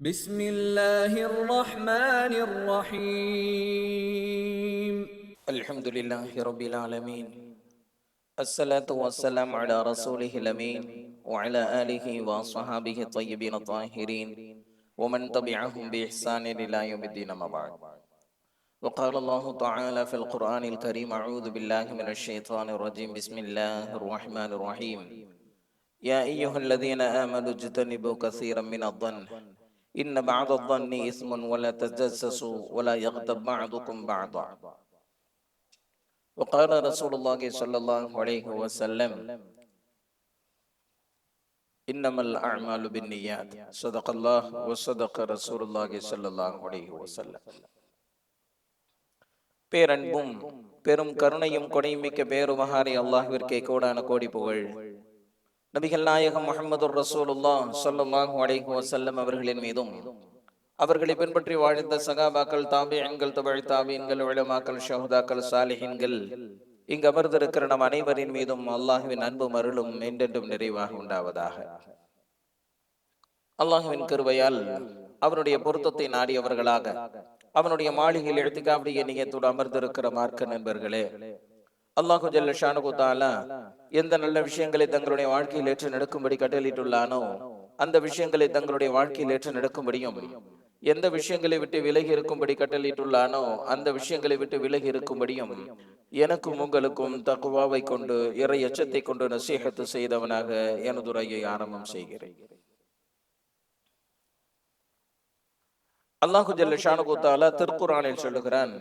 بسم الله الرحمن الرحيم الحمد لله رب العالمين. الصلاة والسلام على رسوله الأمين وعلى آله وصحابه الطيبين الطاهرين ومن تبعهم بإحسان إلى يوم الدين أما بعد. وقال الله تعالى في القرآن الكريم: أعوذ بالله من الشيطان الرجيم. بسم الله الرحمن الرحيم. يا أيها الذين آمنوا اجتنبوا كثيرا من الظن إن بعض الظن إثم ولا تجسسوا ولا يغتب بعضكم بعضا. وقال رسول الله صلى الله عليه وسلم: إنما الأعمال بالنيات. صدق الله وصدق رسول الله صلى الله عليه وسلم. பேரன்பும் பெரும் கருணையும் கொடைமிக்க பேருமகாரி அல்லாஹ்விற்கே கோடான கோடி புகழ். நபிகள் நாயகம் முஹம்மதுர் ரசூலுல்லாஹ் ஸல்லல்லாஹு அலைஹி வஸல்லம் அவர்களின் மீதும் அவர்களை பின்பற்றி வாழ்ந்த சகாபாக்கள், தாபிஈன்கள், தபஅ தாபிஈன்கள், உலமாக்கள், ஷஹதாக்கள், சாலிஹீன்கள், இங்கு அமர்ந்திருக்கிற நம் அனைவரின் மீதும் அல்லாஹ்வின் அன்பும் அருளும் என்றென்றும் நிறைவாக உண்டாவதாக. அல்லாஹ்வின் கிருபையால் அவனுடைய பொருத்தத்தை நாடியவர்களாக அவனுடைய மாளிகையில் இழ்திகாவுடைய நியத்தோடு அமர்ந்திருக்கிற மார்க்க நண்பர்களே, அல்லாஹு ஜல்ல ஷானுஹு தஆலா எந்த நல்ல விஷயங்களை தங்களுடைய வாழ்க்கையில் ஏற்று நடக்கும்படி கட்டளையிட்டுள்ளானோ அந்த விஷயங்களை தங்களுடைய வாழ்க்கையில் ஏற்று நடக்கும்படியும், எந்த விஷயங்களை விட்டு விலகி இருக்கும்படி கட்டளையிட்டுள்ளானோ அந்த விஷயங்களை விட்டு விலகி இருக்கும்படியும் எனக்கும் உங்களுக்கும் தக்வாவை கொண்டு இறை எச்சத்தை கொண்டு நசீஹத்து செய்தவனாக எனது உரையை ஆரம்பம் செய்கிறேன். அல்லாஹு ஜல்ல ஷானுஹு தஆலா திருக்குர்ஆனில் சொல்லுகிறான்: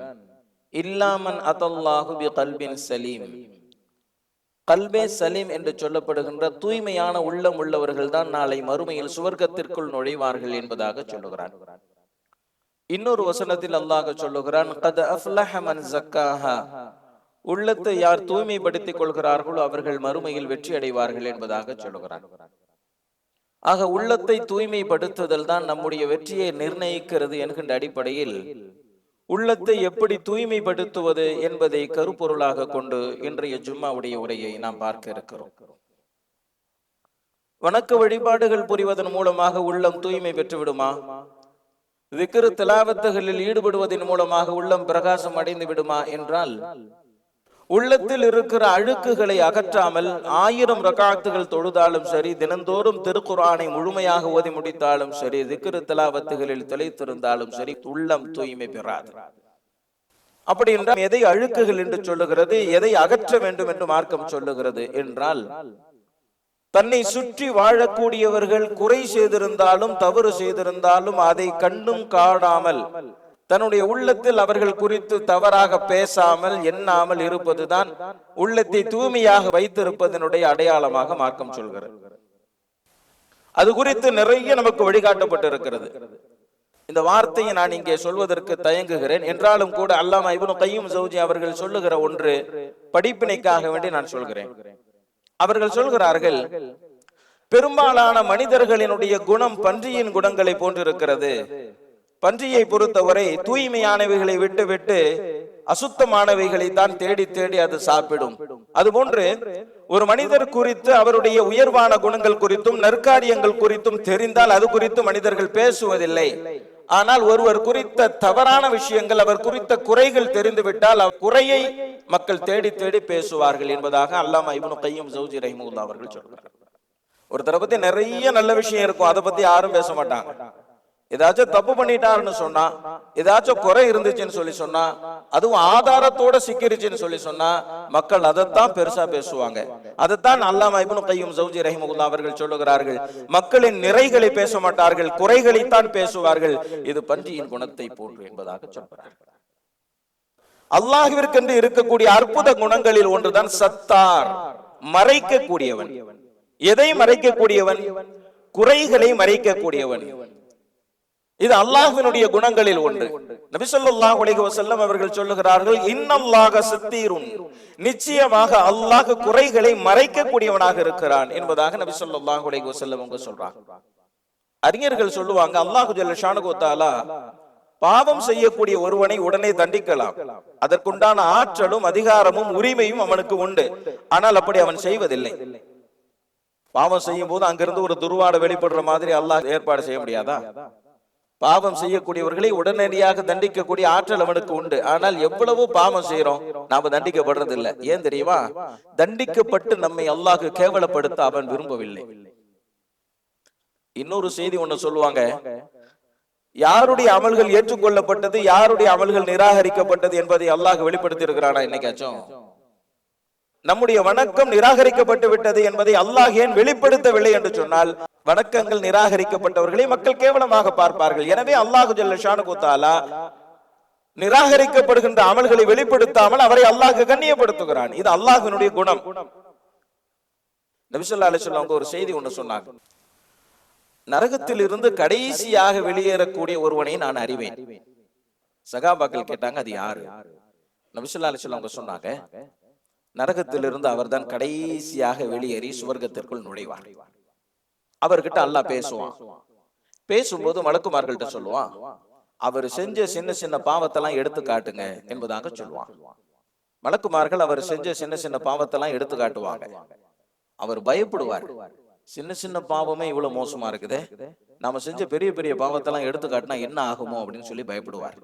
இல்லாமன் அதல்லாஹு பிகல்பின் சலீம். கல்பே சலீம் என்று சொல்லப்படுகின்ற தூய்மையான உள்ளம் உள்ளவர்கள் தான் நாளை மறுமையில் சுவர்க்கத்திற்குள் நுழைவார்கள் என்பதாக சொல்லுகிறான். இன்னொரு வசனத்தில் அல்லாஹ் சொல்லுகிறான்: கத் அஃப்லஹ மன் ஸக்காஹா. உள்ளத்தை யார் தூய்மைப்படுத்திக் கொள்கிறார்களோ அவர்கள் மறுமையில் வெற்றி அடைவார்கள் என்பதாக சொல்லுகிறான். ஆக உள்ளத்தை தூய்மைப்படுத்துதல் தான் நம்முடைய வெற்றியை நிர்ணயிக்கிறது என்கின்ற அடிப்படையில் உள்ளத்தை எப்படி தூய்மைப்படுத்துவது என்பதை கருப்பொருளாக கொண்டு இன்றைய ஜும்மாவுடைய உரையை நாம் பார்க்க இருக்கிறோம். வணக்க வழிபாடுகள் புரிவதன் மூலமாக உள்ளம் தூய்மை பெற்றுவிடுமா? திக்ர் திலாவத்துகளில் ஈடுபடுவதன் மூலமாக உள்ளம் பிரகாசம் அடைந்து விடுமா என்றால், உள்ளத்தில் இருக்கிற அழுக்குகளை அகற்றாமல் 1000 ரகாத்துகள் தொழுதாலும் சரி, தினந்தோறும் திருக்குர்ஆனை முழுமையாக ஓதி முடித்தாலும் சரி, திக்ர் திலாவத்துகளில் திளைத்திருந்தாலும் சரி, உள்ளம் தூய்மை பெறாது. அப்படி என்றால் எதை அழுக்குகள் என்று சொல்லுகிறது, எதை அகற்ற வேண்டும் என்று மார்க்கம் சொல்லுகிறது என்றால், தன்னை சுற்றி வாழக்கூடியவர்கள் குறை செய்திருந்தாலும் தவறு செய்திருந்தாலும் அதை கண்டும் காடாமல் தன்னுடைய உள்ளத்தில் அவர்கள் குறித்து தவறாக பேசாமல் எண்ணாமல் இருப்பதுதான் உள்ளத்தை தூய்மையாக வைத்திருப்பதனுடைய அடையாளமாக மார்க்கம் சொல்கிறது. அது குறித்து நிறைய நமக்கு வழிகாட்டப்பட்டிருக்கிறது. இந்த வார்த்தையை நான் இங்கே சொல்வதற்கு தயங்குகிறேன். என்றாலும் கூட அல்லாமா இப்னு கய்யிம் ஜௌஜி அவர்கள் சொல்லுகிற ஒன்று படிப்பினைக்காக வேண்டி நான் சொல்கிறேன். அவர்கள் சொல்கிறார்கள், பெரும்பாலான மனிதர்களினுடைய குணம் பன்றியின் குணங்களை போன்றிருக்கிறது. பன்றியை பொறுத்தவரை தூய்மையானவைகளை விட்டு விட்டு அசுத்தமானவைகளை தான் தேடி தேடி அது சாப்பிடும். அதுபோன்று ஒரு மனிதர் குறித்து அவருடைய உயர்வான குணங்கள் குறித்தும் நற்காரியங்கள் குறித்தும் தெரிந்தால் அது குறித்து மனிதர்கள் பேசுவதில்லை. ஆனால் ஒருவர் குறித்த தவறான விஷயங்கள், அவர் குறித்த குறைகள் தெரிந்துவிட்டால் குறையை மக்கள் தேடி தேடி பேசுவார்கள் என்பதாக அல்லாமா இப்னு கய்யிம் ஜௌஜி ரஹிமஹுல்லாஹ் அவர்கள் சொல்றாங்க. ஒருத்தரை பத்தி நிறைய நல்ல விஷயம் இருக்கும், அதை பத்தி யாரும் பேச மாட்டாங்க. ஏதாச்சும் தப்பு பண்ணிட்டாருன்னு சொன்னா, ஏதாச்சும் குறை இருந்துச்சுன்னு சொல்லி சொன்னா, அதுவும் ஆதாரத்தோட சிக்கிருச்சுன்னு சொல்லி சொன்னா மக்கள் அதைத்தான் பெருசா பேசுவாங்க. அதைத்தான் அல்லாமா இப்னு கய்யிம் ஜௌஜி ரஹிமஹுல்லாஹ் அவர்கள் சொல்லுகிறார்கள், மக்களின் நிறைகளை பேச மாட்டார்கள், குறைகளைத்தான் பேசுவார்கள். இது பன்றியின் குணத்தை போன்று என்பதாக சொல்கிறார்கள். அல்லாஹ்விற்கென்று இருக்கக்கூடிய அற்புத குணங்களில் ஒன்றுதான் சத்தார், மறைக்கக்கூடியவன். எதை மறைக்கக்கூடியவன்? குறைகளை மறைக்கக்கூடியவன். இது அல்லாஹ்வினுடைய குணங்களில் ஒன்று. நபி ஸல்லல்லாஹு அலைஹி வஸல்லம் அவர்கள் சொல்லுகிறார்கள், இன்னல்லாஹ சத்தீருன். நிச்சயமாக அல்லாஹ் குறைகளை மறைக்கக்கூடியவனாக இருக்கிறான் என்பதாக நபி ஸல்லல்லாஹு அலைஹி வஸல்லம் அவங்க சொல்றாங்க. அறிஞர்கள் சொல்லுவாங்க, அல்லாஹ் ஜல்ல ஷானுஹு தஆலா பாவம் செய்யக்கூடிய ஒருவனை உடனே தண்டிக்கலாம். அதற்குண்டான ஆற்றலும் அதிகாரமும் உரிமையும் அவனுக்கு உண்டு. ஆனால் அப்படி அவன் செய்வதில்லை. பாவம் செய்யும் போது அங்கிருந்து ஒரு துர்வாடை வெளிப்படுற மாதிரி அல்லாஹ் ஏற்பாடு செய்ய முடியாதா? பாவம் செய்யக்கூடியவர்களை உடனடியாக தண்டிக்கக்கூடிய ஆற்றல் அவனுக்கு உண்டு. ஆனால் எவ்வளவோ பாவம் செய்யறோம், நாம தண்டிக்கப்படுறது இல்லை. ஏன் தெரியுமா? தண்டிக்கப்பட்டு நம்மை அல்லாஹ் கேவலப்படுத்த அவன் விரும்பவில்லை. இன்னொரு செய்தி ஒண்ணு சொல்லுவாங்க, யாருடைய அமல்கள் ஏற்றுக்கொள்ளப்பட்டது, யாருடைய அமல்கள் நிராகரிக்கப்பட்டது என்பதை அல்லாஹ் வெளிப்படுத்தி இருக்கிறானா என்னைக்காச்சும்? நம்முடைய வணக்கம் நிராகரிக்கப்பட்டு விட்டது என்பதை அல்லாஹ் ஏன் வெளிப்படுத்தவில்லை என்று சொன்னால், வணக்கங்கள் நிராகரிக்கப்பட்டவர்களை மக்கள் கேவலமாக பார்ப்பார்கள். எனவே அல்லாஹு ஜல்ல ஷானுஹு தஆலா நிராகரிக்கப்படுகின்ற அமல்களை வெளிப்படுத்தாமல் அவரை அல்லாஹ் கண்ணியப்படுத்துகிறான். இது அல்லாஹ்வினுடைய குணம். நபி ஸல்லல்லாஹு அலைஹி வஸல்லம் ஒரு செய்தி ஒன்று சொன்னாங்க, நரகத்தில் இருந்து கடைசியாக வெளியேறக்கூடிய ஒருவனை நான் அறிவேன். சகாபாக்கள் கேட்டாங்க, அது யாரு? நபி ஸல்லல்லாஹு அலைஹி வஸல்லம் சொன்னாங்க, நரகத்திலிருந்து அவர்தான் கடைசியாக வெளியேறி சுவர்க்கத்திற்குள் நுழைவார். அவர்கிட்ட அல்லாஹ் பேசுவான். பேசும்போது மலக்குமார்கள்ட்ட சொல்லுவான், அவர் செஞ்ச சின்ன சின்ன பாவத்தெல்லாம் எடுத்து காட்டுங்க என்பதாக சொல்லுவான். மலக்குமார்கள் அவர் செஞ்ச சின்ன சின்ன பாவத்தெல்லாம் எடுத்து காட்டுவாங்க. அவர் பயப்படுவார். சின்ன சின்ன பாவமே இவ்வளவு மோசமா இருக்குது, நாம செஞ்ச பெரிய பெரிய பாவத்தெல்லாம் எடுத்து காட்டினா என்ன ஆகுமோ அப்படின்னு சொல்லி பயப்படுவார்.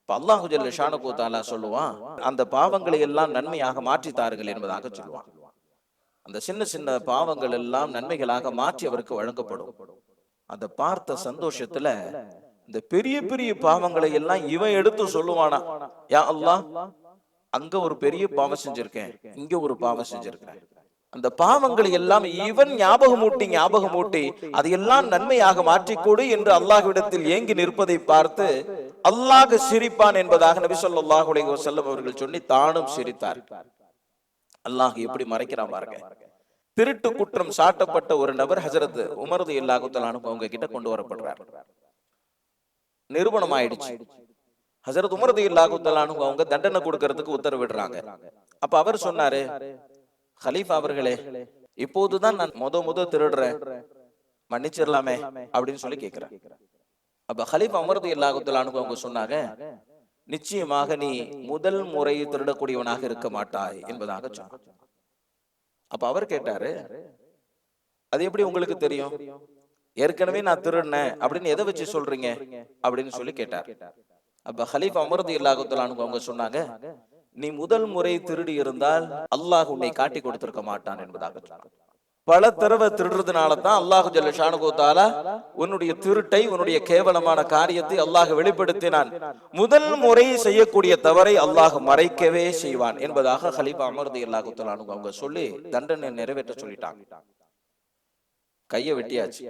அல்லாஹு ஜல்ல ஷானுஹு தஆலா சொல்லுவான், அந்த பாவங்களை எல்லாம் நன்மையாக மாற்றி தாருங்கள் என்பதாக சொல்லுவான். அந்த சின்ன சின்ன பாவங்கள் எல்லாம் நன்மைகளாக மாற்றி அவருக்கு வழங்கப்படும். அதை பார்த்த சந்தோஷத்துல இந்த பெரிய பெரிய பாவங்களை எல்லாம் இவன் எடுத்து சொல்லுவானா, யா அல்லாஹ், அங்க ஒரு பெரிய பாவம் செஞ்சிருக்கேன், இங்க ஒரு பாவம் செஞ்சிருக்கேன். அந்த பாவங்களை எல்லாம் இவன் ஞாபகம் ஊட்டி அதையெல்லாம் நன்மையாக மாற்றிக்கொடு என்று அல்லாஹ்விடத்தில் ஏங்கி நிற்பதை பார்த்து அல்லாஹ் சிரிப்பான் என்பதாக நபி ஸல்லல்லாஹு அலைஹி வஸல்லம் அவர்கள் சொல்லி தானும் சிரித்தார். அல்லாஹ் எப்படி மறைக்கிறான் பாருங்க. திருட்டு குற்றம் சாட்டப்பட்ட ஒரு நபர் ஹஜரத் உமர் ரலியல்லாஹு தஆலா அன்ஹு அவங்க கிட்ட கொண்டு வரப்படுறார். நிரூபணம் ஆயிடுச்சு. ஹஜரத் உமர் ரலியல்லாஹு தஆலா அன்ஹு அவங்க தண்டனை கொடுக்கிறதுக்கு உத்தரவிடுறாங்க. அப்ப அவர் சொன்னாரு, ஹலீஃபா அவர்களே, இப்போதுதான் நான் முத திருடுறேன், மன்னிச்சிடலாமே அப்படின்னு சொல்லி கேட்கிறேன். அப்ப ஹலீஃபா உமர் ரலியல்லாஹு தஆலா அன்ஹு அவங்க சொன்னாங்க, நிச்சயமாக நீ முதல் முறை திருடக்கூடியவனாக இருக்க மாட்டாய் என்பதாக சொன்னார். அப்ப அவர் கேட்டாரு, அது எப்படி உங்களுக்கு தெரியும்? ஏற்கனவே நான் திருடினேன் அப்படின்னு எதை வச்சு சொல்றீங்க அப்படின்னு சொல்லி கேட்டார். அப்ப ஹலீஃபா உமர் ரலியல்லாஹு தஆலா அன்ஹு அவங்க சொன்னாங்க, நீ முதல் முறை திருடி இருந்தால் அல்லாஹ் உன்னை காட்டி கொடுத்திருக்க மாட்டான் என்பதாக சொன்னார். பல தடவை திருடுறதுனால தான் அல்லாஹ் ஜல்ல ஷானுஹு தஆலா உன்னுடைய திருட்டை, உன்னுடைய கேவலமான காரியத்தை அல்லாஹ் வெளிப்படுத்தினான். முதல் முறை செய்யக்கூடிய தவறை அல்லாஹ் மறைக்கவே செய்வான் என்பதாக ஹலீஃபா உமர் ரலியல்லாஹு தஆலா அன்ஹு அவங்க சொல்லி தண்டனை நிறைவேற்ற சொல்லிட்டாங்க. கையை வெட்டியாச்சு.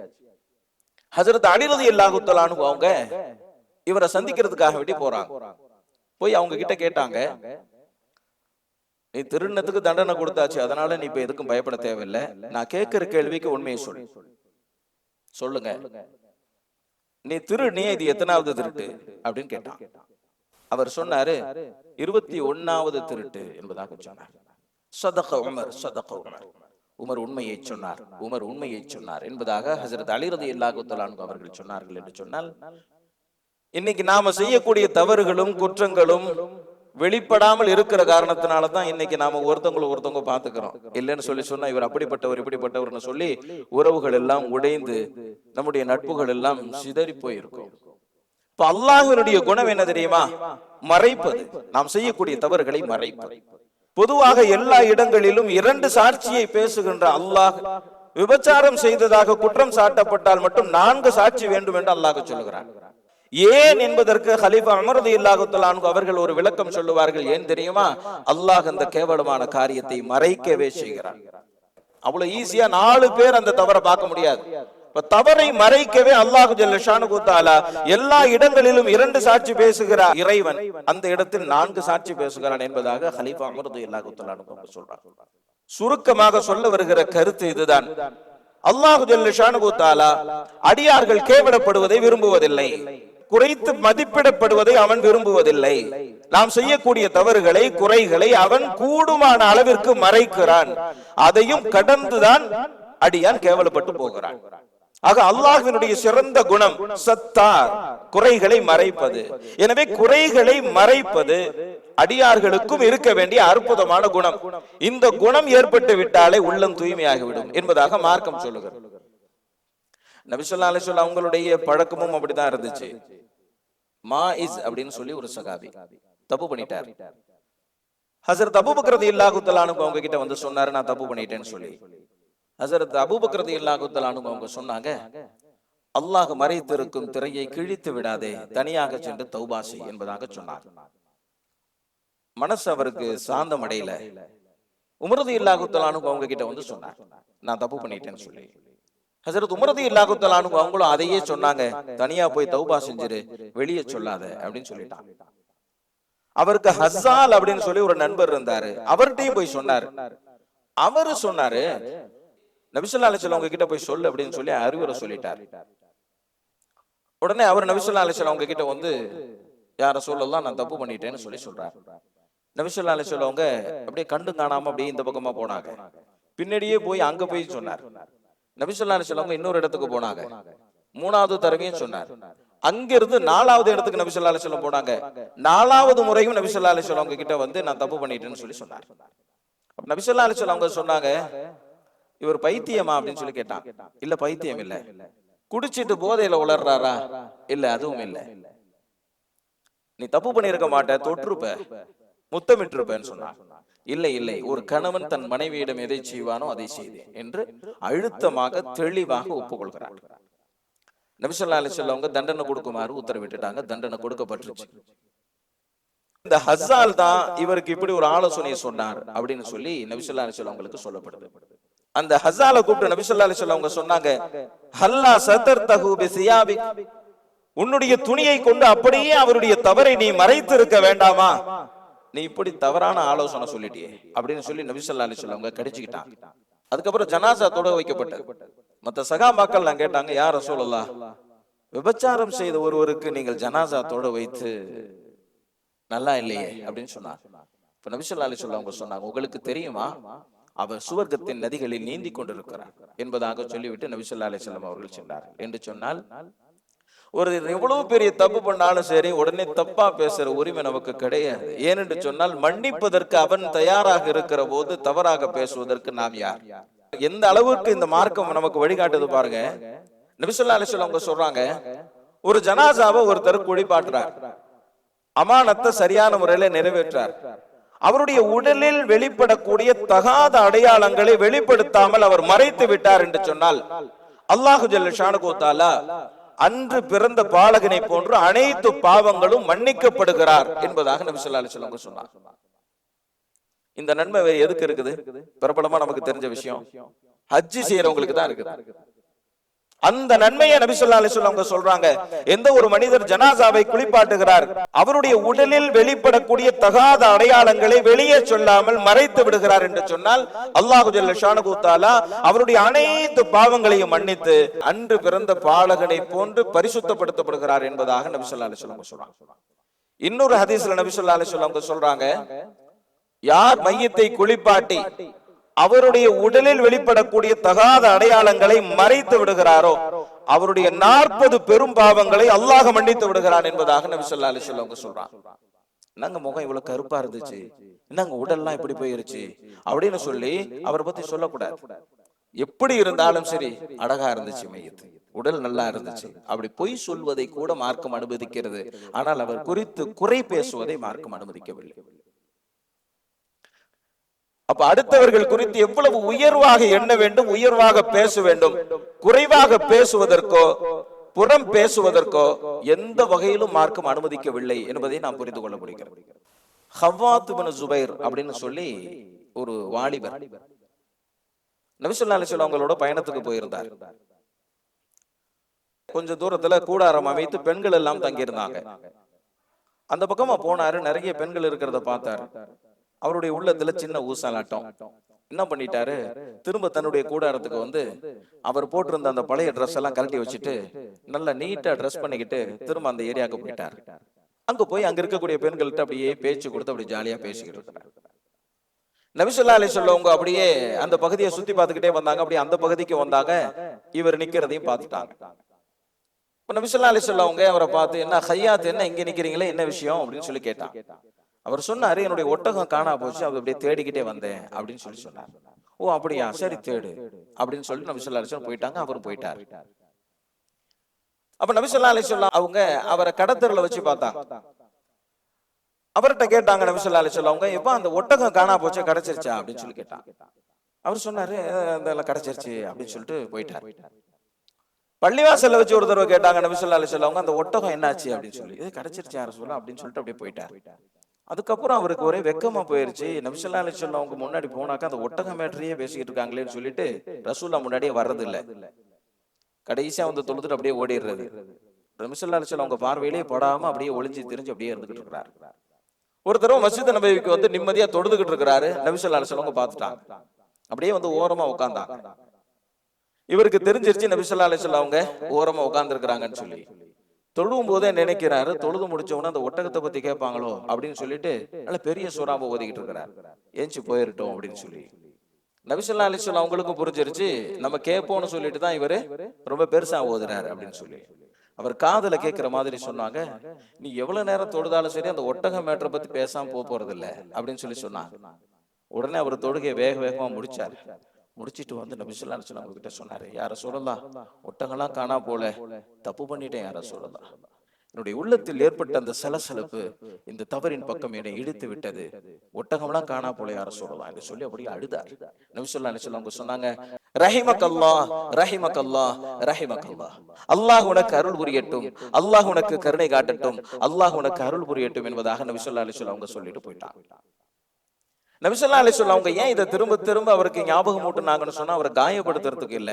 ஹஜ்ரத் அலி ரலியல்லாஹு தஆலா அன்ஹு அவங்க இவரை சந்திக்கிறதுக்காக வேண்டி போறாங்க. போய் அவங்க கிட்ட கேட்டாங்க, நீ திருநத்துக்கு தண்டனை கொடுத்தாச்சு, அதனால நீ இப்ப எதுக்கும் பயப்பட தேவையில்லை, நான் கேட்கிற கேள்விக்கு உண்மையை சொல்லுங்க, நீ திருநீ இது எத்தனாவது திருட்டு அப்படின்னு கேட்டான். அவர் சொன்னாரு, 21வது திருட்டு என்பதாக சொன்னார். ஸதக உமர், ஸதக உமர், உமர் உண்மையை சொன்னார், உமர் உண்மையை சொன்னார் என்பதாக ஹஜ்ரத் அலி ரலியல்லாஹு தஆலா அன்ஹு அவர்கள் சொன்னார்கள். என்று சொன்னால், இன்னைக்கு நாம செய்யக்கூடிய தவறுகளும் குற்றங்களும் வெளிப்படாமல் இருக்கிற காரணத்தினால தான் இன்னைக்கு நாம ஒருத்தவங்க பாத்துக்கிறோம். இல்லைன்னு சொல்லி சொன்னா இவர் அப்படிப்பட்டவர் இப்படிப்பட்டவர்னு சொல்லி உறவுகள் எல்லாம் உடைந்து நம்முடைய நட்புகள் எல்லாம் சிதறி போயிருக்கும். இப்ப அல்லாஹ்வினுடைய குணம் என்ன தெரியுமா? மறைப்பது. நாம் செய்யக்கூடிய தவறுகளை மறைப்பது. பொதுவாக எல்லா இடங்களிலும் 2 சாட்சியை பேசுகின்ற அல்லாஹ், விபச்சாரம் செய்ததாக குற்றம் சாட்டப்பட்டால் மட்டும் 4 சாட்சி வேண்டும் என்று அல்லாஹ் சொல்லுகிறான். ஏன் என்பதற்கு ஹலீஃபா உமர் ரலியல்லாஹு தஆலா அன்ஹு அவர்கள் ஒரு விளக்கம் சொல்லுவார்கள். ஏன் தெரியுமா? அல்லாஹ் அந்த கேவலமான காரியத்தை மறைக்கவே செய்கிறான். அவ்வளவு ஈஸியா 4 பேர் அந்த தவறை பார்க்க முடியாது. இப்ப தவறை மறைக்கவே அல்லாஹ் ஜல்ல ஷானுஹு தஆலா எல்லா இடங்களிலும் 2 சாட்சி பேசுகிறார் இறைவன், அந்த இடத்தில் 4 சாட்சி பேசுகிறான் என்பதாக ஹலீஃபா உமர் ரலியல்லாஹு தஆலா அன்ஹு சொல்றாங்க. சுருக்கமாக சொல்ல வருகிற கருத்து இதுதான். அல்லாஹ் ஜல்ல ஷானுஹு தஆலா அடியார்கள் கேவலப்படுவதை விரும்புவதில்லை, குறைத்து மதிப்பிடப்படுவதை அவன் விரும்புவதில்லை. நாம் செய்யக்கூடிய தவறுகளை, குறைகளை அவன் கூடுமான அளவிற்கு மறைக்கிறான். அதையும் கடந்துதான் அடியான் கேவலப்பட்டு போகிறான். ஆக அல்லாஹ்வினுடைய சிறந்த குணம் சத்தார், குறைகளை மறைப்பது. எனவே குறைகளை மறைப்பது அடியார்களுக்கும் இருக்க வேண்டிய அற்புதமான குணம். இந்த குணம் ஏற்பட்டு விட்டாலே உள்ளம் தூய்மையாகிவிடும் என்பதாக மார்க்கம் சொல்லுகிறது. நபி ஸல்லல்லாஹு அலைஹி வஸல்லம் அவங்களுடைய பழக்கமும் அப்படிதான் இருந்துச்சு. மாஇஸ் அப்படின்னு சொல்லி ஒரு சகாபி தப்பு பண்ணிட்டார். ஹஸரத் அபூபக்கர் ரலியல்லாஹு தஆலா அன்ஹு அவங்க கிட்ட வந்து சொன்னாரு, நான் தப்பு பண்ணிட்டேன்னு சொல்லி. ஹஸரத் அபூபக்கர் ரலியல்லாஹு தஆலா அன்ஹு அவங்க சொன்னாங்க, அல்லாஹ் மறைத்திருக்கும் திரையை கிழித்து விடாதே, தனியாக சென்று தௌபா செய் என்பதாக சொன்னார். மனசு அவருக்கு சாந்தம் அடையல. உமர் ரலியல்லாஹு தஆலா அன்ஹு அவங்க கிட்ட வந்து சொன்னார், நான் தப்பு பண்ணிட்டேன்னு சொல்லி. ஹஸரத் உமர் ரலியல்லாஹு தஆலா அன்ஹு அவங்களும் அதையே சொன்னாங்க, தனியா போய் தௌபா செஞ்சிரு, வெளியே சொல்லாத அப்படின்னு சொல்லிட்டாங்க. அவருக்கு ஹஸ்ஸால் அப்படின்னு சொல்லி ஒரு நண்பர் இருந்தாரு, அவர்கிட்டயும் போய் சொன்னார். அவரு சொன்னாரு, நபி ஸல்லல்லாஹு அலைஹி வஸல்லம் கிட்ட போய் சொல்லு அப்படின்னு சொல்லி அறிவுரை சொல்லிட்டார். உடனே அவர் நபி ஸல்லல்லாஹு அலைஹி வஸல்லம் கிட்ட வந்து, யா ரசூலல்லாஹ், நான் தப்பு பண்ணிட்டேன்னு சொல்லி சொல்றார். நபி ஸல்லல்லாஹு அலைஹி வஸல்லம் அப்படியே கண்டு காணாம அப்படியே இந்த பக்கமா போனாங்க. பின்னாடியே போய் அங்க போய் சொன்னார். நபி ஸல்லல்லாஹு அலைஹி வஸல்லம் இன்னொரு இடத்துக்கு போனாங்க. மூணாவது தடவையும் சொன்னார். அங்கிருந்து நாலாவது இடத்துக்கு நபி ஸல்லல்லாஹு அலைஹி வஸல்லம் போனாங்க. நாலாவது முறையும் நபி ஸல்லல்லாஹு அலைஹி வஸல்லம் கிட்ட வந்து, நான் தப்பு பண்ணிட்டேன்னு சொல்லி சொன்னார். நபி ஸல்லல்லாஹு அலைஹி வஸல்லம் சொன்னாங்க, இவர் பைத்தியமா அப்படின்னு சொல்லி கேட்டாங்க. இல்ல, பைத்தியம் இல்ல. குடிச்சிட்டு போதையில உளர்றாரா? இல்ல, அதுவும் இல்ல. நீ தப்பு பண்ணிருக்க மாட்ட, தொற்றுப்ப, முத்தமிட்டிருப்பேன்னு சொன்னார். இல்லை இல்லை, ஒரு கணவன் தன் மனைவியிடம் எதை செய்வானோ அதை செய்தேன் என்று அழுத்தமாக தெளிவாக ஒப்புக்கொள்கிறார். நபி ஸல்லல்லாஹு அலைஹி வஸல்லம் தண்டனை கொடுக்குமாறு உத்தரவிட்டுட்டாங்க. தண்டனை கொடுக்கப்பட்டுருச்சு. இந்த ஹஸ்ஸால் தான் இவருக்கு இப்படி ஒரு ஆலோசனை சொன்னார் அப்படின்னு சொல்லி நபி ஸல்லல்லாஹு அலைஹி வஸல்லம் அவங்களுக்கு சொல்லப்படுது. அந்த ஹஸ்ஸால கூப்பிட்டு நபி ஸல்லல்லாஹு அலைஹி வஸல்லம் சொன்னாங்க, ஹல்லா சதர்தஹு பிஸியாபிக், உன்னுடைய துணியை கொண்டு அப்படியே அவருடைய தவறை நீ மறைத்து இருக்க வேண்டாமா? நீ இப்படி தவறான ஆலோசனை சொல்லிட்டியே அப்படின்னு சொல்லி நபி ஸல்லல்லாஹு அலைஹி வஸல்லம் கடிச்சுக்கிட்டாங்க. அதுக்கப்புறம் ஜனாசா தொட வைக்கப்பட்டது. மற்ற சகாபாக்கள் நான் கேட்டாங்க, யா ரசூலல்லாஹ், விபச்சாரம் செய்த ஒருவருக்கு நீங்கள் ஜனாசா தொட வைத்து நல்லா இல்லையே அப்படின்னு சொன்னாங்க. இப்ப நபி ஸல்லல்லாஹு அலைஹி வஸல்லம் சொன்னாங்க, உங்களுக்கு தெரியுமா, அவர் சுவர்க்கத்தின் நதிகளில் நீந்தி கொண்டிருக்கிறார் என்பதாக சொல்லிவிட்டு நபி ஸல்லல்லாஹு அலைஹி வஸல்லம் அவர்கள் சொன்னார். என்று சொன்னால், ஒரு எவ்வளவு பெரிய தப்பு பண்ணாலும் சரி உடனே தப்பா பேசுற உரிமை நமக்கு கிடையாது. ஏனென்று சொன்னால், மன்னிப்பதற்கு அவன் தயாராக இருக்கிற போது தவறாக பேசுவதற்கு நாம் யார்? எந்த அளவுக்கு இந்த மார்க்கம் நமக்கு வழிகாட்டுது பாருங்க. நபி ஸல்லல்லாஹு அலைஹி வஸல்லம் சொல்றாங்க, ஒரு ஜனாசாவை ஒருத்தர் குளிப்பாட்டுறார், அமானத்தை சரியான முறையில நிறைவேற்றார். அவருடைய உடலில் வெளிப்படக்கூடிய தகாத அடையாளங்களை வெளிப்படுத்தாமல் அவர் மறைத்து விட்டார் என்று சொன்னால், அல்லாஹு ஜல்ல ஷானுஹு தஆலா அன்று பிறந்த பாலகனை போன்று அனைத்து பாவங்களும் மன்னிக்கப்படுகிறார் என்பதாக நபி ஸல்லல்லாஹு அலைஹி வஸல்லம் சொன்னார். இந்த நன்மை வேற எதுக்கு இருக்குது? பிரபலமா நமக்கு தெரிஞ்ச விஷயம், ஹஜ் செய்யறவங்களுக்கு தான் இருக்குது. அந்த நன்மையை நபி ஸல்லல்லாஹு அலைஹி வஸல்லம் சொல்றாங்க, எந்த ஒரு மனிதர் ஜனாசாவை குளிப்பாட்டுகிறார், அவருடைய உடலில் வெளிப்படக்கூடிய தகாத அடையாளங்களை வெளியே சொல்லாமல் மறைத்து விடுகிறார் என்று சொன்னால், அல்லாஹு ஜல்ல ஷானுஹு தஆலா அவருடைய அனைத்து பாவங்களையும் மன்னித்து அன்று பிறந்த பாலகனை போன்று பரிசுத்தப்படுத்தப்படுகிறார் என்பதாக நபி ஸல்லல்லாஹு அலைஹி வஸல்லம் சொல்றாங்க. இன்னொரு ஹதீஸ்ல நபி ஸல்லல்லாஹு அலைஹி வஸல்லம் சொல்றாங்க, யார் மையத்தை குளிப்பாட்டி அவருடைய உடலில் வெளிப்படக்கூடிய தகாத அடையாளங்களை மறைத்து விடுகிறாரோ அவருடைய 40 பெரும் பாவங்களை அல்லாஹ் மன்னித்து விடுகிறான் என்பதாக நபி ஸல்லல்லாஹு அலைஹி வஸல்லம் சொல்றாங்க. என்னங்க முகம் இவ்வளவு கருப்பா இருந்துச்சு, என்னங்க உடல்லாம் இப்படி போயிருச்சு அப்படின்னு சொல்லி அவரை பத்தி சொல்லக்கூடாது. எப்படி இருந்தாலும் சரி, அழகா இருந்துச்சு மையத்து, உடல் நல்லா இருந்துச்சு, அப்படி பொய் சொல்வதை கூட மார்க்கம் அனுமதிக்கிறது. ஆனால் அவர் குறித்து குறை பேசுவதை மார்க்கம் அனுமதிக்கவில்லை. அப்ப அடுத்தவர்கள் குறித்து எவ்வளவு உயர்வாக எண்ண வேண்டும், உயர்வாக பேச வேண்டும். குறைவாக பேசுவதற்கோ புறம் பேசுவதற்கோ எந்த வகையிலும் மார்க்கம் அனுமதிக்கவில்லை என்பதை நாம் புரிந்து கொள்ள முடிகிறது. ஹவ்வாத் இப்னு ஜுபைர் அப்படின்னு சொல்லி ஒரு வாலிபர் நபி ஸல்லல்லாஹு அலைஹி வஸல்லம் அவங்களோட பயணத்துக்கு போயிருந்தார். கொஞ்ச தூரத்துல கூடாரம் அமைத்து பெண்கள் எல்லாம் தங்கியிருந்தாங்க. அந்த பக்கமா போனாரு, நிறைய பெண்கள் இருக்கிறத பார்த்தாரு. அவருடைய உள்ளத்துல சின்ன ஊசலாட்டம். என்ன பண்ணிட்டாரு, திரும்ப தன்னுடைய கூடாரத்துக்கு வந்து அவர் போட்டிருந்த அந்த பழைய ட்ரெஸ் எல்லாம் கழட்டி வச்சுட்டு நல்லா நீட்டா ட்ரெஸ் பண்ணிக்கிட்டு திரும்ப அந்த ஏரியாவுக்கு போயிட்டாரு. அங்க போய் அங்க இருக்கக்கூடிய பெண்கள்கிட்ட அப்படியே பேச்சு கொடுத்து அப்படி ஜாலியா பேசிக்கிட்டு இருக்கிறார். நபி ஸல்லல்லாஹு அலைஹி வஸல்லம் அப்படியே அந்த பகுதியை சுத்தி பார்த்துக்கிட்டே வந்தாங்க. அப்படியே அந்த பகுதிக்கு வந்தாங்க, இவர் நிக்கிறதையும் பார்த்துட்டாங்க. நபி ஸல்லல்லாஹு அலைஹி வஸல்லம் அவரை பார்த்து, என்ன ஹையாத், என்ன இங்க நிக்கிறீங்களே, என்ன விஷயம் அப்படின்னு சொல்லி கேட்டான். அவர் சொன்னாரு, என்னுடைய ஒட்டகம் காணா போச்சு, அது அப்படியே தேடிக்கிட்டே வந்தேன் அப்படின்னு சொல்லி சொன்னார். ஓ அப்படியா, சரி தேடு அப்படின்னு சொல்லி நபி ஸல்லல்லாஹு அலைஹி வஸல்லம் போயிட்டாங்க. அவரும் போயிட்டாரு. அப்ப நபி ஸல்லல்லாஹு அலைஹி வஸல்லம் அவங்க அவரை கடத்தெருல வச்சு பார்த்தாங்க. அவர்கிட்ட கேட்டாங்க நபி ஸல்லல்லாஹு அலைஹி வஸல்லம் அவங்க, எப்ப அந்த ஒட்டகம் காணா போச்சு, கிடைச்சிருச்சா அப்படின்னு சொல்லி கேட்டாங்க. அவர் சொன்னாரு, அதெல்லாம் கிடைச்சிருச்சு அப்படின்னு சொல்லிட்டு போயிட்டார். பள்ளிவாசல்ல வச்சு ஒரு தடவை கேட்டாங்க நபி ஸல்லல்லாஹு அலைஹி வஸல்லம், அந்த ஒட்டகம் என்னாச்சு அப்படின்னு சொல்லி, இது கிடைச்சிருச்சு யார சொல்ல அப்படின்னு சொல்லிட்டு அப்படியே போயிட்டார். அதுக்கப்புறம் அவருக்கு ஒரே வெக்கமா போயிருச்சு. நபி ஸல்லல்லாஹு அலைஹி வஸல்லம் அவங்க முன்னாடி போனாக்க அந்த ஒட்டகம் மேட்டரையே பேசிக்கிட்டு இருக்காங்களேன்னு சொல்லிட்டு ரசூலுல்லாஹ் முன்னாடியே வர்றது இல்ல. கடைசியா வந்து தொழுதுட்டு அப்படியே ஓடிடுறது. நபி ஸல்லல்லாஹு அலைஹி வஸல்லம் அவங்க பார்வையிலே படாம அப்படியே ஒளிஞ்சு திரிஞ்சு அப்படியே இருந்துகிட்டு இருக்கிறார். ஒரு தடவை மஸ்ஜித் நபவிக்கு வந்து நிம்மதியா தொழுதுகிட்டு இருக்கிறாரு. நபி ஸல்லல்லாஹு அலைஹி வஸல்லம் பார்த்துட்டாங்க. அப்படியே வந்து ஓரமா உட்கார்ந்தாங்க. இவருக்கு தெரிஞ்சிருச்சு நபி ஸல்லல்லாஹு அலைஹி வஸல்லம் அவங்க ஓரமா உட்கார்ந்து இருக்கிறாங்கன்னு சொல்லி. தொழுவும் போதே நினைக்கிறாரு, தொழுது முடிச்ச உடனே அந்த ஒட்டகத்தை பத்தி கேட்பாங்களோ அப்படின்னு சொல்லிட்டு நல்ல பெரிய சூறாவை ஓதிக்கிட்டு இருக்கிறார். ஏஞ்சி போயிருட்டோம் அப்படின்னு சொல்லி. நபி ஸல்லல்லாஹு அலைஹி வஸல்லம் அவங்களுக்கும் புரிஞ்சிருச்சு, நம்ம கேட்போம்னு சொல்லிட்டு தான் இவரு ரொம்ப பெருசா ஓதுறாரு அப்படின்னு சொல்லி. அவர் காதுல கேட்கிற மாதிரி சொன்னாங்க, நீ எவ்வளவு நேரம் தொழுதாலும் சரி அந்த ஒட்டகம் மேட்டரை பத்தி பேசாம போறது இல்ல அப்படின்னு சொல்லி சொன்னாங்க. உடனே அவர் தொழுகையை வேக வேகமா முடிச்சாரு. முடிச்சிட்டு வந்து நபி ஸல்லல்லாஹு அலைஹி வஸல்லம் கிட்ட சொன்னாரு, யார சொல்லலாம், ஒட்டகம்லாம் காணா போல, தப்பு பண்ணிட்டேன் யார சொல்லலாம். என்னுடைய உள்ளத்தில் ஏற்பட்ட அந்த சலசலப்பு இந்த தவறின் பக்கம் என்னை இழுத்து விட்டது. ஒட்டகம்லாம் காணா போல யார சொல்லலாம் என்று சொல்லி அப்படியே அழுதார். நபி ஸல்லல்லாஹு அலைஹி வஸல்லம் சொன்னாங்க, ரஹிமக்கல்லாஹ் ரஹிமக்கல்லாஹ் ரஹிமக்கல்லாஹ், அல்லாஹ் உனக்கு அருள் புரியட்டும், அல்லாஹ் உனக்கு கருணை காட்டட்டும், அல்லாஹ் உனக்கு அருள் புரியட்டும் என்பதாக நபி ஸல்லல்லாஹு அலைஹி வஸல்லம் அவங்க சொல்லிட்டு போயிட்டாங்க. நபி ஸல்லல்லாஹு அலைஹி வஸல்லம் அவங்க ஏன் இதை திரும்ப திரும்ப அவருக்கு ஞாபகம் ஊட்டுனாங்கன்னு சொன்னா, அவரை காயப்படுத்துறதுக்கு இல்ல,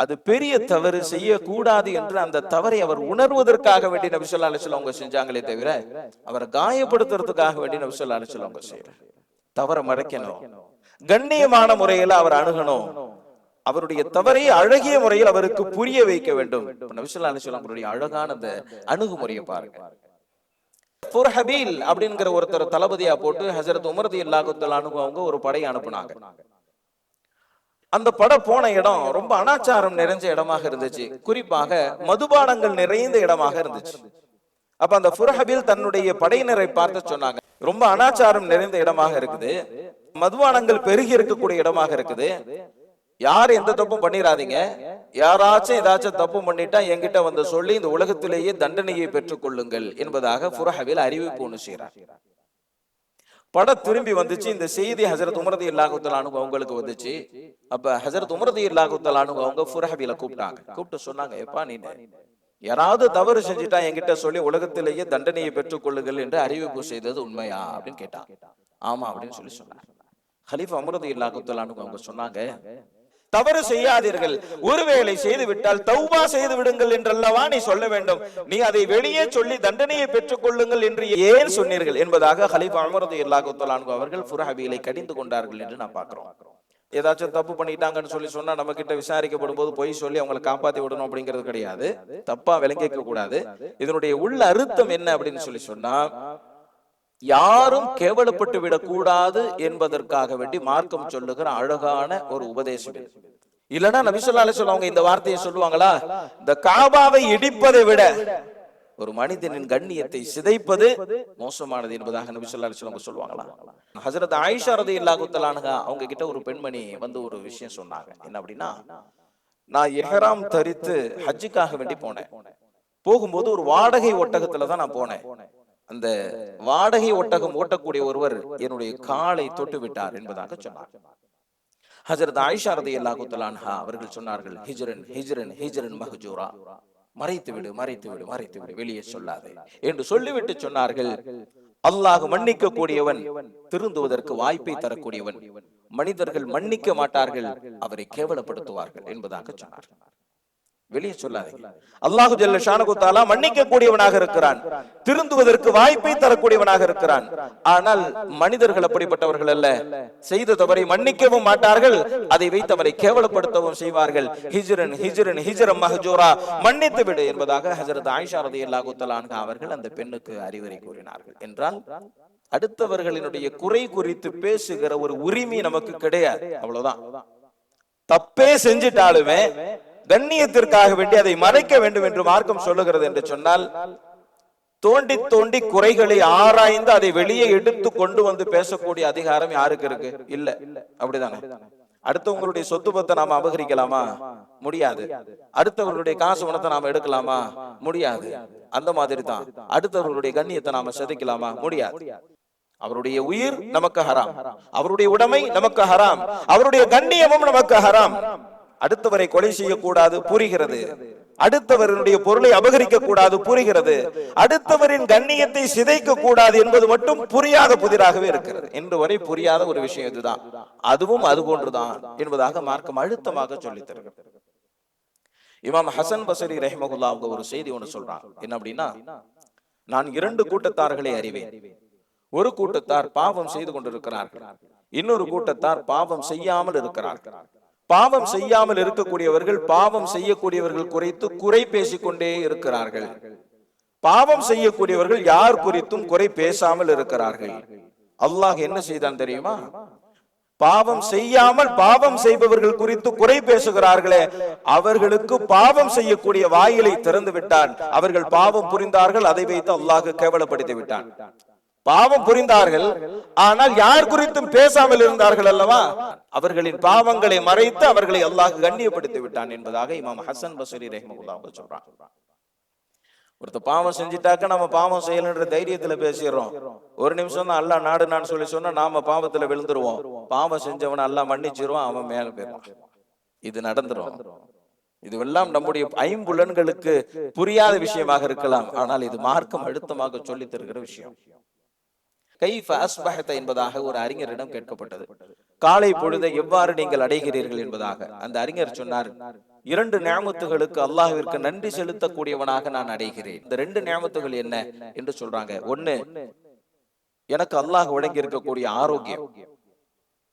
அது பெரிய தவறு செய்யக்கூடாது என்று அந்த தவறை அவர் உணர்வதற்காக வேண்டி நபி ஸல்லல்லாஹு அலைஹி வஸல்லம் அவங்க செஞ்சாங்களே தவிர அவரை காயப்படுத்துறதுக்காக வேண்டி நபி ஸல்லல்லாஹு அலைஹி வஸல்லம் அவங்க செய்யறாங்க. தவறை மறைக்கணும், கண்ணியமான முறையில அவர் அணுகணும், அவருடைய தவறை அழகிய முறையில் அவருக்கு புரிய வைக்க வேண்டும். நபி ஸல்லல்லாஹு அலைஹி வஸல்லம் அவருடைய அழகான அந்த அணுகுமுறையை பாருங்க. ஃபுர்ஹபீல் அப்படிங்கிற ஒருத்தர் தளபதியா போட்டு ஹஜரத் உமர் ரலியல்லாஹு தஆலா அன்ஹு அவங்க ஒரு படையை அனுப்புனாங்க. அந்த படை போன இடம் ரொம்ப அனாச்சாரம் நிறைஞ்ச இடமாக இருந்துச்சு. குறிப்பாக மதுபானங்கள் நிறைந்த இடமாக இருந்துச்சு. அப்ப அந்த ஃபுர்ஹபீல் தன்னுடைய படையினரை பார்த்து சொன்னாங்க, ரொம்ப அனாச்சாரம் நிறைந்த இடமாக இருக்குது, மதுபானங்கள் பெருகி இருக்கக்கூடிய இடமாக இருக்குது, யாரும் எந்த தப்பும் பண்ணிடாதீங்க, யாராச்சும் ஏதாச்சும் தப்பு பண்ணிட்டா என்கிட்ட வந்து சொல்லி இந்த உலகத்திலேயே தண்டனையை பெற்றுக் கொள்ளுங்கள் என்பதாக ஃபுர்ஹபீல் அறிவிப்பு ஒன்று செய்றார். படம் திரும்பி வந்துச்சு. இந்த செய்தி ஹஜரத் உமர் ரலியல்லாஹு தஆலா அன்ஹு அவங்களுக்கு வந்துச்சு. அப்ப ஹஜரத் உமர் ரலியல்லாஹு தஆலா அன்ஹு அவங்க ஃபுர்ஹபீலை கூப்பிட்டாங்க. கூப்பிட்டு சொன்னாங்க, எப்பா நீ யாராவது தவறு செஞ்சுட்டா என்கிட்ட சொல்லி உலகத்திலேயே தண்டனையை பெற்றுக் கொள்ளுங்கள் என்று அறிவிப்பு செய்தது உண்மையா அப்படின்னு கேட்டாங்க. ஆமா அப்படின்னு சொல்லி சொன்னார். ஹலீஃபா உமர் ரலியல்லாஹு தஆலா அன்ஹு அவங்க சொன்னாங்க, தவறு செய்யாதீர்கள், ஒருவேளை செய்து விட்டால் தௌபா செய்து விடுங்கள் என்றல்லவா நீ சொல்ல வேண்டும், நீ அதை வெளியே சொல்லி தண்டனையை பெற்றுக் கொள்ளுங்கள் என்று ஏன் சொன்னீர்கள் என்பதாக ஹலீஃபா உமர் ரலியல்லாஹு தஆலா அன்ஹு அவர்கள் ஃபுர்ஹபீலை கடிந்து கொண்டார்கள் என்று நான் பார்க்கிறோம். ஏதாச்சும் தப்பு பண்ணிட்டாங்கன்னு சொல்லி சொன்னா நம்ம கிட்ட விசாரிக்கப்படும் போது பொய் சொல்லி அவங்களை காப்பாத்தி விடணும் அப்படிங்கிறது கிடையாது, தப்பா விளங்கிக்க கூடாது. இதனுடைய உள்ள அர்த்தம் என்ன அப்படின்னு சொல்லி சொன்னா, யாரும் கேவலப்பட்டு விடக்கூடாது என்பதற்காக வேண்டி மார்க்கம் சொல்லுகிற அழகான ஒரு உபதேசம். இல்லனா நபி ஸல்லல்லாஹு அலைஹி வஸல்லம் அவங்க இந்த வார்த்தையை சொல்லுவாங்களா, இந்த காபாவை இடிப்பதை விட ஒரு மனிதனின் கண்ணியத்தை சிதைப்பது மோசமானது என்பதாக நபி ஸல்லல்லாஹு அலைஹி வஸல்லம் சொல்லுவாங்களா? ஹஜ்ரத் ஆயிஷா ரலியல்லாஹு தஆலா அன்ஹா அவங்க கிட்ட ஒரு பெண்மணி வந்து ஒரு விஷயம் சொன்னாங்க. என்ன அப்படின்னா, நான் இஹ்ராம் தரித்து ஹஜ்ஜுக்காக வேண்டி போனேன். போகும்போது ஒரு வாடகை ஒட்டகத்துல தான் நான் போனேன். அந்த வாடகை ஒட்டகம் ஓட்டக்கூடிய ஒருவர் என்னுடைய காலை தொட்டு விட்டார் என்பதாக சொன்னார். ஹஜ்ரத் ஆயிஷா ரலியல்லாஹு தஆலா அன்ஹா அவர்கள் சொன்னார்கள், ஹிஜ்ரன் ஹிஜ்ரன் ஹிஜ்ரன் மஹ்ஜூரா, மறைத்து விடு மறைத்து விடு மறைத்து விடு, வெளியே சொல்லாதே என்று சொல்லிவிட்டு சொன்னார்கள், அல்லாஹ் மன்னிக்க கூடியவன், திருந்துவதற்கு வாய்ப்பை தரக்கூடியவன், மனிதர்கள் மன்னிக்க மாட்டார்கள், அவரை கேவலப்படுத்துவார்கள் என்பதாக சொன்னார்கள். வெளியே சொல்லாதீங்க. அல்லாஹு ஜல்ல ஷானஹு தஆலா மன்னிக்க கூடியவனாக இருக்கிறான், திருந்துவதற்கு வாய்ப்பை தரக்கூடியவனாக இருக்கிறான். ஆனால் மனிதர்கள் அப்படிப்பட்டவர்கள் அல்ல, செய்த தவறை மன்னிக்கவும் மாட்டார்கள், அதை வைத்து அவரை கேவலப்படுத்தவும் செய்வார்கள். ஹிஜ்ரன் ஹிஜ்ரன் ஹிஜ்ரம் மஹ்ஜூரா, மன்னித்து விடு என்பதாக ஹஜ்ரத் ஆயிஷா ரலியல்லாஹு தஆலா அன்ஹா அவர்கள் அந்த பெண்ணுக்கு அறிவுரை கூறினார்கள். என்றால் அடுத்தவர்களினுடைய குறை குறித்து பேசுகிற ஒரு உரிமை நமக்கு கிடையாது, அவ்வளவுதான். தப்பே செஞ்சிட்டாலுமே கண்ணியத்திற்காக வேண்டி அதை மறைக்க வேண்டும் என்று மார்க்கம் சொல்லுகிறது என்று சொன்னால், தோண்டி தோண்டி குறைகளை ஆராய்ந்து அதை வெளியே எடுத்து கொண்டு வந்து பேசக்கூடிய அதிகாரம் யாருக்கு இருக்கு? இல்ல, அப்படிதானே? அடுத்தவங்களுடைய சொத்து பத்தை நாம அபகரிக்கலாமா? முடியாது. அடுத்தவர்களுடைய காசு பணத்தை நாம எடுக்கலாமா? முடியாது. அந்த மாதிரி தான் அடுத்தவர்களுடைய கண்ணியத்தை நாம சிதைக்கலாமா? முடியாது. அவருடைய உயிர் நமக்கு ஹராம், அவருடைய உடைமை நமக்கு ஹராம், அவருடைய கண்ணியமும் நமக்கு ஹராம். அடுத்தவரை கொலை செய்யக்கூடாது, புரிகிறது. அடுத்தவருடைய பொருளை அபகரிக்க கூடாது, புரிகிறது. அடுத்தவரின் கண்ணியத்தை சிதைக்க கூடாது என்பது மட்டும் புரியாத புதிராகவே இருக்கிறது. இன்று வரை புரியாத ஒரு விஷயம் இதுதான். அதுவும் அது போன்றுதான் என்பதாக மார்க்கம் அழுத்தமாக சொல்லித் தருகிறது. இமாம் ஹசன் பஸ்ரி ரஹ்மத்துல்லாஹி அவங்க ஒரு செய்தி ஒன்று சொல்றாங்க. என்ன அப்படின்னா, நான் 2 கூட்டத்தார்களை அறிவேன். ஒரு கூட்டத்தார் பாவம் செய்து கொண்டிருக்கிறார்கள், இன்னொரு கூட்டத்தார் பாவம் செய்யாமல் இருக்கிறார்கள். பாவம் செய்யாமல் இருக்கக்கூடியவர்கள் பாவம் செய்யக்கூடியவர்கள் குறித்து குறை பேசிக்கொண்டே இருக்கிறார்கள். பாவம் செய்யக்கூடியவர்கள் யார் குறித்தும் குறை பேசாமல் இருக்கிறார்கள். அல்லாஹ் என்ன செய்தான் தெரியுமா? பாவம் செய்யாமல் பாவம் செய்பவர்கள் குறித்து குறை பேசுகிறார்களே, அவர்களுக்கு பாவம் செய்யக்கூடிய வாயிலை திறந்து விட்டான். அவர்கள் பாவம் புரிந்தார்கள், அதை வைத்து அல்லாஹ் கேவலப்படுத்தி விட்டான். பாவம் புரிந்தார்கள், ஆனால் யார் குறித்தும் பேசாமல் இருந்தார்கள் அல்லவா, அவர்களின் பாவங்களை மறைத்து அவர்களை அல்லாஹ் கண்ணியப்படுத்தி விட்டான் என்பதாக இமாம் ஹசன் பஸ்ரி ரஹ்மத்துல்லாஹி சொல்றாங்க. ஒருத்தர் பாவம் செஞ்சிட்டாக்க நம்ம பாவம் செய்யலன்ற தைரியத்துல பேசிடுறோம். ஒரு நிமிஷம் தான் அல்லாஹ் நாடு நான் சொல்லி சொன்னா நாம பாவத்துல விழுந்துருவோம். பாவம் செஞ்சவன அல்லாஹ் மன்னிச்சிருவான், அவன் மேல போயிடும். இது நடந்துரும். இதுவெல்லாம் நம்முடைய ஐம்புலன்களுக்கு புரியாத விஷயமாக இருக்கலாம், ஆனால் இது மார்க்கம் அழுத்தமாக சொல்லி தருகிற விஷயம். கைஃப அஸ்பஹத என்பதாக ஒரு அறிஞரிடம் கேட்கப்பட்டது. காலை பொழுதை எவ்வாறு நீங்கள் அடைகிறீர்கள் என்பதாக. அந்த அறிஞர் சொன்னார், 2 நிஅமத்துகளுக்கு அல்லாஹ்விற்கு நன்றி செலுத்தக்கூடியவனாக நான் அடைகிறேன். இந்த 2 நிஅமத்துகள் என்ன என்று சொல்றாங்க. ஒன்னு, எனக்கு அல்லாஹ் வழங்கி இருக்கக்கூடிய ஆரோக்கியம்.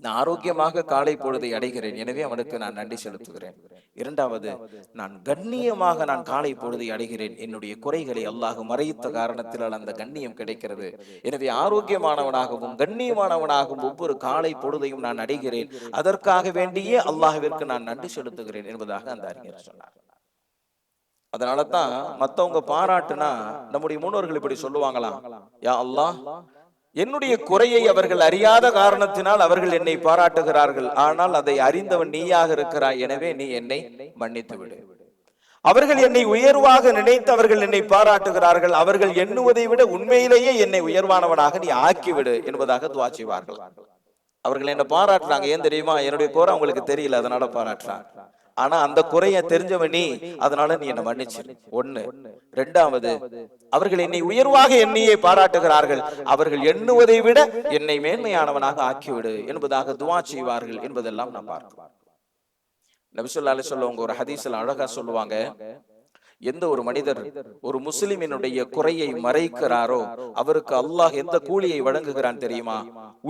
நான் ஆரோக்கியமாக காலை பொழுதை அடைகிறேன், எனவே அவனுக்கு நான் நன்றி செலுத்துகிறேன். 2வது, நான் கண்ணியமாக நான் காலை பொழுதை அடைகிறேன். என்னுடைய குறைகளை அல்லாஹ் மறைத்த காரணத்தினால் அந்த கண்ணியம் கிடைக்கிறது. எனவே ஆரோக்கியமானவனாகவும் கண்ணியமானவனாகவும் ஒவ்வொரு காலை பொழுதையும் நான் அடைகிறேன். அதற்காக வேண்டியே அல்லாஹ்விற்கு நான் நன்றி செலுத்துகிறேன் என்பதாக அந்த அறிஞர் சொன்னார். அதனால தான் மத்தவங்க பாராட்டுனா நம்முடைய முன்னோர்கள் இப்படி சொல்லுவாங்களாம், யா அல்லாஹ், என்னுடைய குறையை அவர்கள் அறியாத காரணத்தினால் அவர்கள் என்னை பாராட்டுகிறார்கள், ஆனால் அதை அறிந்தவன் நீயாக இருக்கிறாய், எனவே நீ என்னை மன்னித்து விடு. அவர்கள் என்னை உயர்வாக நினைத்து அவர்கள் என்னை பாராட்டுகிறார்கள், அவர்கள் எண்ணுவதை விட உண்மையிலேயே என்னை உயர்வானவனாக நீ ஆக்கிவிடு என்பதாக துஆ செய்வார்கள். அவர்கள் என்ன பாராட்டுறாங்க, ஏன் தெரியுமா? என்னுடைய குறை அவங்களுக்கு தெரியல, அதனால பாராட்டுறாங்க. ஆனா அந்த குறைய தெரிஞ்சவன் நீ, அதனால நீ என்ன மன்னிச்சிரு. 1. 2வது, அவர்கள் என்னை உயர்வாக எண்ணியே பாராட்டுகிறார்கள், அவர்கள் எண்ணுவதை விட என்னை மேன்மையானவனாக ஆக்கிவிடு என்பதாக துஆ செய்வார்கள் என்பதெல்லாம் நாம் பார்க்கிறோம். நபி ஸல்லல்லாஹு அலைஹி வஸல்லம் ஒரு ஹதீஸ்ல அழகா சொல்லுவாங்க, எந்த ஒரு மனிதர் ஒரு முஸ்லிமினுடைய குறையை மறைக்கிறாரோ அவருக்கு அல்லாஹ் எந்த கூலியை வழங்குகிறான் தெரியுமா?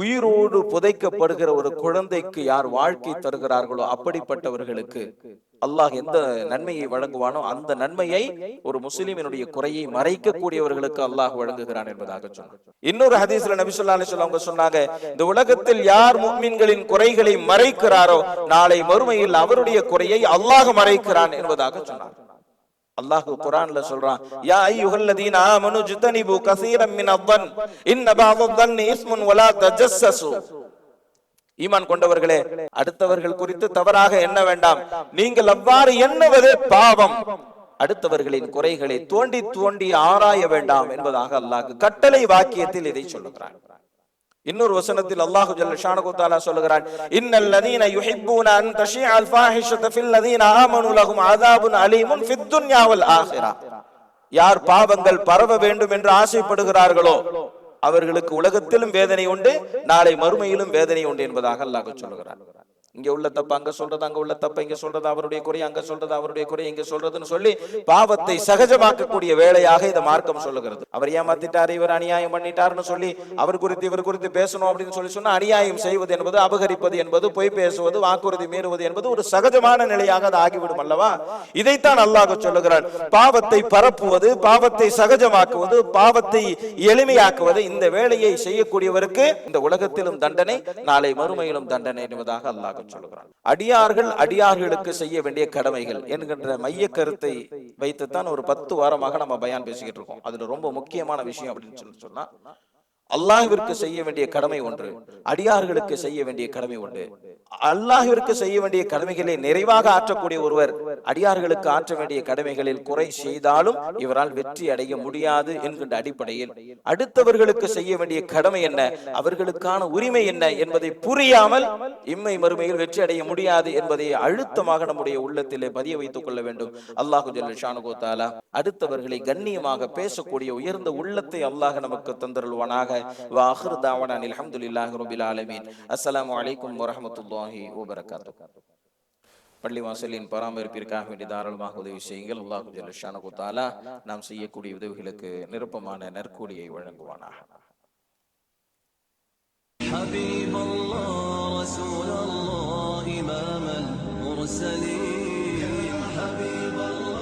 உயிரோடு புதைக்கப்படுகிற ஒரு குழந்தைக்கு யார் வாழ்க்கை தருகிறார்களோ அப்படிப்பட்டவர்களுக்கு அல்லாஹ் எந்த நன்மையை வழங்குவானோ அந்த நன்மையை ஒரு முஸ்லிமினுடைய குறையை மறைக்கக்கூடியவர்களுக்கு அல்லாஹ் வழங்குகிறான் என்பதாக சொன்னார். இன்னொரு ஹதீஸ்ல நபி ஸல்லல்லாஹு அலைஹி வஸல்லம் சொன்னாங்க, இந்த உலகத்தில் யார் முஃமின்களின் குறைகளை மறைக்கிறாரோ நாளை மறுமையில் அவருடைய குறையை அல்லாஹ் மறைக்கிறான் என்பதாக சொன்னார். அல்லாஹ் குர்ஆன்ல சொல்றான், யா அய்யுஹல்லதீன ஆமனு ஜ்தனிபு கஸீரம் மினல்-ظن இன்ன பஅத-ظن இஸ்முன் வலா தஜஸ்ஸஸு. ஈமான் கொண்டவர்களே, அடுத்தவர்கள் குறித்து தவறாக எண்ண வேண்டாம். நீங்கள் அவ்வாறு எண்ணுவது பாவம். அடுத்தவர்களின் குறைகளை தோண்டி தோண்டி ஆராய வேண்டாம் என்பதாக அல்லாஹ் கட்டளை வாக்கியத்தில் இதை சொல்லுகிறான். இன்னொரு வசனத்தில் அல்லாஹ் ஜல்ல ஷானஹு தஆலா சொல்லுகிறான், இன்னல் லதீன யுஹிப்பூன அன் தஷீஅல் ஃபாஹிஷத ஃபில் லதீன ஆமனு லஹும் அஸாபுன் அலீமுன் ஃபித் துன்யா வல் ஆখিরা. யார் பாவங்கள் பரவ வேண்டும் என்று ஆசைப்படுகிறார்களோ அவர்களுக்கு உலகத்திலும் வேதனை உண்டு, நாளை மறுமையிலும் வேதனை உண்டு என்பதாக அல்லாஹ் சொல்லுகிறான். இங்க உள்ள தப்பு அங்க சொல்றது, அங்க உள்ள தப்பு இங்க சொல்றது, அவருடைய குறை அங்க சொல்றது, அவருடைய குறை இங்க சொல்றதுன்னு சொல்லி பாவத்தை சகஜமாக்கக்கூடிய வேலையாக இந்த மார்க்கம் சொல்லுகிறது. அவர் ஏமாத்திட்டாரு, இவர் அநியாயம் பண்ணிட்டாருன்னு சொல்லி அவர் குறித்து இவர் குறித்து பேசணும் அப்படின்னு சொல்லி சொன்னா அநியாயம் செய்வது என்பது, அபகரிப்பது என்பது, பொய் பேசுவது, வாக்குறுதி மீறுவது என்பது ஒரு சகஜமான நிலையாக அது ஆகிவிடும் அல்லவா? இதைத்தான் அல்லாஹ் சொல்லுகிறார். பாவத்தை பரப்புவது, பாவத்தை சகஜமாக்குவது, பாவத்தை எளிமையாக்குவது, இந்த வேலையை செய்யக்கூடியவருக்கு இந்த உலகத்திலும் தண்டனை, நாளை மறுமையிலும் தண்டனை என்பதாக அல்லாஹ் சொல்லுகிறான். அடியார்கள் அடியார்களுக்கு செய்ய வேண்டிய கடமைகள் என்கின்ற மைய கருத்தை வைத்துத்தான் ஒரு 10 வாரமாக நம்ம பயான் பேசிக்கிட்டு இருக்கோம். அதுல ரொம்ப முக்கியமான விஷயம் அப்படின்னு சொன்னா, அல்லாஹ்விற்கு செய்ய வேண்டிய கடமை ஒன்று, அடியார்களுக்கு செய்ய வேண்டிய கடமை ஒன்று. அல்லாஹ்விற்கு செய்ய வேண்டிய கடமைகளை நிறைவாக ஆற்றக்கூடிய ஒருவர் அடியார்களுக்கு ஆற்ற வேண்டிய கடமைகளில் குறை செய்தாலும் இவரால் வெற்றி அடைய முடியாது என்கின்ற அடிப்படையில் அடுத்தவர்களுக்கு செய்ய வேண்டிய கடமை என்ன, அவர்களுக்கான உரிமை என்ன என்பதை புரியாமல் இம்மை மறுமையில் வெற்றி அடைய முடியாது என்பதை அழுத்தமாக நம்முடைய உள்ளத்திலே பதிய வைத்துக் கொள்ள வேண்டும். அல்லாஹு ஜல்ல ஷானுஹு தஆலா அடுத்தவர்களை கண்ணியமாக பேசக்கூடிய உயர்ந்த உள்ளத்தை அல்லாஹ் நமக்கு தந்தருள்வானாக. وآخر دعوانا الحمد لله رب العالمين. السلام عليكم ورحمة الله وبركاته. பள்ளிவாசலின் பராமரிப்பிற்காக வேண்டிய தாராளமாக உதவி செய்யுங்கள். அல்லாஹ் ஜல்ல ஷானுஹு தஆலா நாம் செய்யக்கூடிய உதவிகளுக்கு நிரப்பமான நற்கூலியை வழங்குவானாக. حبيب الله رسول الله إمام المرسلين حبيب الله